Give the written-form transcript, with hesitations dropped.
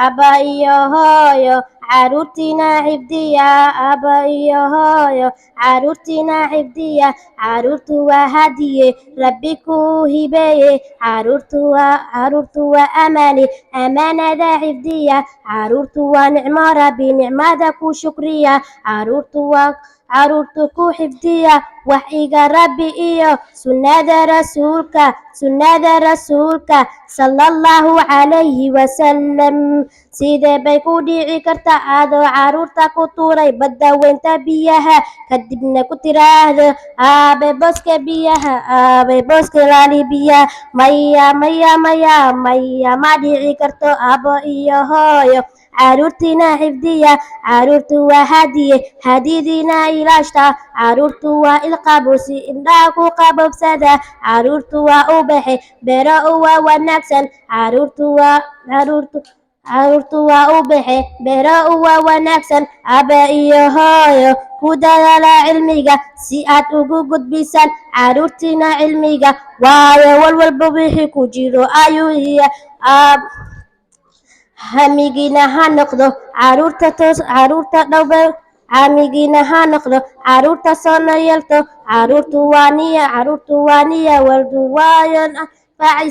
aba iyo hooyo caruurtiina xifdiya aba iyo hooyo caruurtiina xifdiya caruurtu waa hadiye rabbi ku hibeeye caruurtu waa amani amaanada xifdiya caruurtu waa nicmo rabbi nicmada ku shukriya caruurtu ku xifdiya waxyiga rabbi iyo sunnada rasuulka sallallahu calayhi wasalam sidee bay ku dhici kartaa adoo caruurta ku tuuray badda weynta biyaha kadibna ku tiraahdo aabe booska ilaali biyaha maya ma dhici karto abo iyo hooyo caruurtiina xifdiya caruurtu waa hadiye hadidiina ilaashta caruurtu waa ilqabusi indhaha ku qabobsada caruurtu waa ubaxe beero waa wanaagsan caruurtu waa ubaxe beero waa wanaagsan aba iyo hooyo ku dadaala cilmiga si aad ugu gudbisaan caruurtiina cilmiga waayo walwalba wixii ku jiro ayuu hamigiina ha noqdo caruurta dhowba hamigiina ha noqdo caruurta soona yeelto caruurtu waa niya waldu waayon